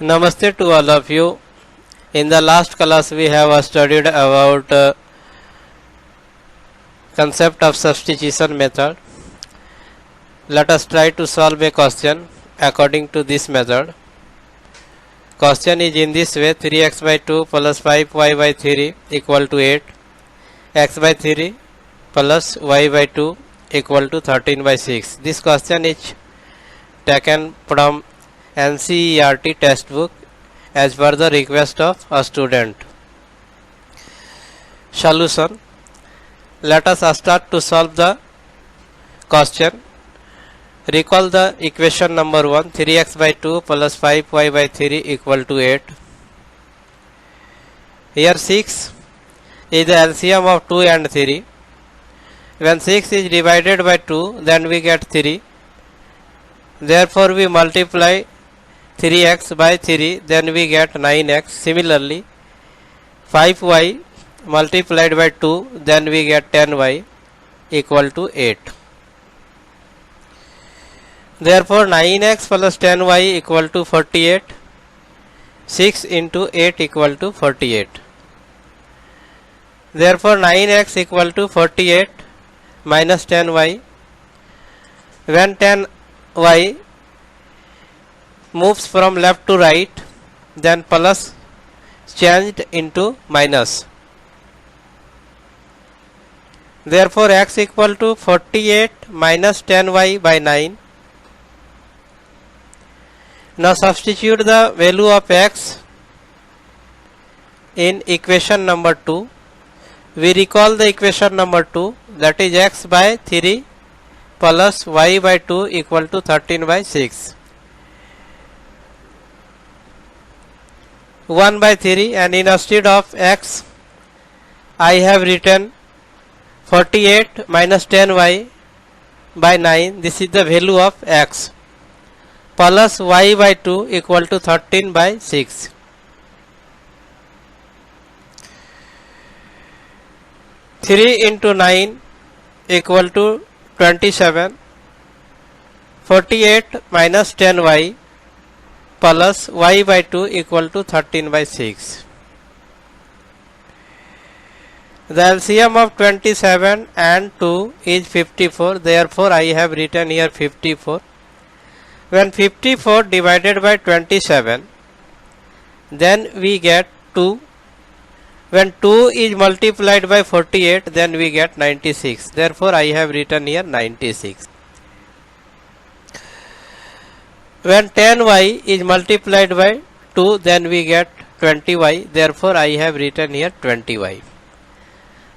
Namaste to all of you. In the last class we have studied about concept of substitution method. Let us try to solve a question according to this method. Question is in this way: 3x by 2 plus 5y by 3 equal to 8, x by 3 plus y by 2 equal to 13 by 6. This question is taken from NCERT textbook as per the request of a student. Solution: let us start to solve the question. Recall the equation number 1, 3x by 2 plus 5y by 3 equal to 8. Here 6 is the LCM of 2 and 3. When 6 is divided by 2, then we get 3. Therefore we multiply 3x by 3, then we get 9x. Similarly 5y multiplied by 2, then we get 10y equal to 8. Therefore 9x plus 10y equal to 48. 6 into 8 equal to 48. Therefore 9x equal to 48 minus 10y. When 10y moves from left to right, then plus changed into minus. Therefore x equal to 48 minus 10y by 9. Now substitute the value of x in equation number 2. We recall the equation number 2, that is x by 3 plus y by 2 equal to 13 by 6. 1 by 3, and instead of x I have written 48 minus 10y by 9. This is the value of x, plus y by 2 equal to 13 by 6. Three into 9 equal to 27. 48 minus 10y plus y by 2 equal to 13 by 6. The LCM of 27 and 2 is 54. Therefore I have written here 54. When 54 divided by 27, then we get 2. When 2 is multiplied by 48, then we get 96. Therefore I have written here 96. When 10y is multiplied by 2, then we get 20y. Therefore I have written here 20y.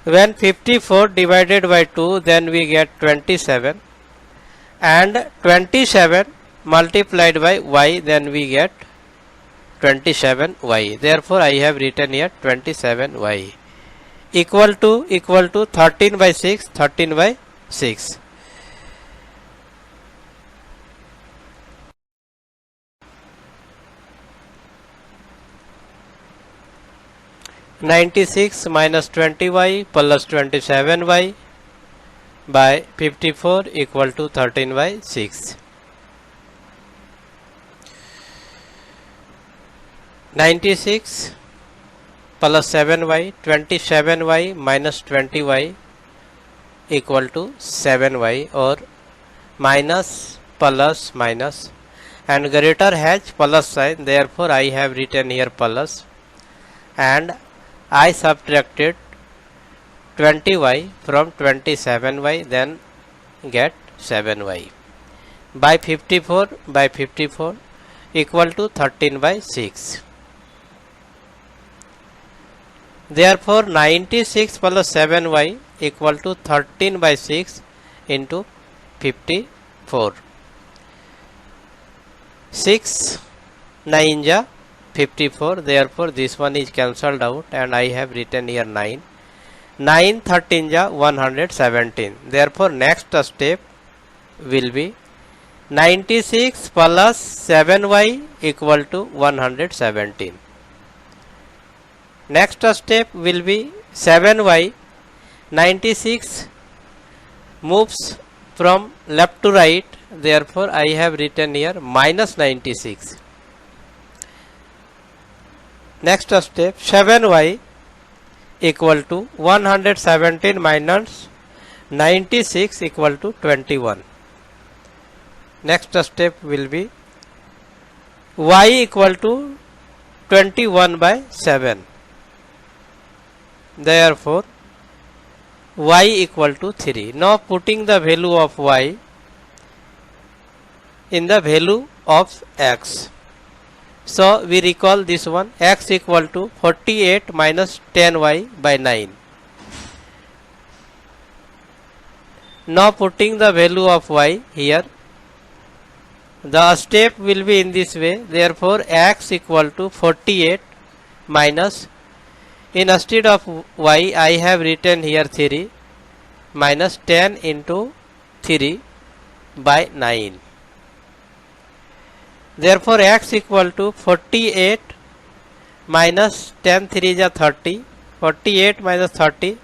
When 54 divided by 2, then we get 27, and 27 multiplied by y, then we get 27y. Therefore I have written here 27y equal to 13 by 6, 13 by 6. (96) minus 20y plus 27y by 54 equal to 13 by 6. 96 plus 7y, 27y minus 20y equal to 7y, or minus plus minus, and greater has plus sign. Therefore I have written here plus, and I subtracted 20y from 27y, then get 7y by 54 equal to 13 by 6. Therefore 96 plus 7y equal to 13 by 6 into 54. 6 9 ja 54. Therefore this one is cancelled out, and I have written here 9. 9 13 ja 117. Therefore next step will be 96 plus 7y equal to 117. Next step will be 7y. 96 moves from left to right, therefore I have written here minus 96. Next step, 7y equal to 117 minus 96 equal to 21. Next step will be y equal to 21 by 7. Therefore, y equal to 3. Now putting the value of y in the value of x. So we recall this one, x equal to 48 minus 10y by 9. Now putting the value of y here, the step will be in this way. Therefore x equal to 48 minus, instead of y I have written here 3, minus 10 into 3 by 9. Therefore x equal to 48 minus 10 3 is 30, 48 minus 30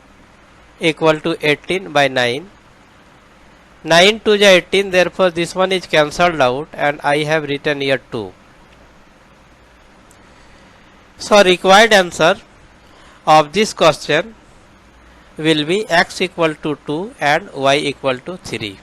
equal to 18 by 9. 9 2 is 18, therefore this one is cancelled out and I have written here 2. So required answer of this question will be x equal to 2 and y equal to 3.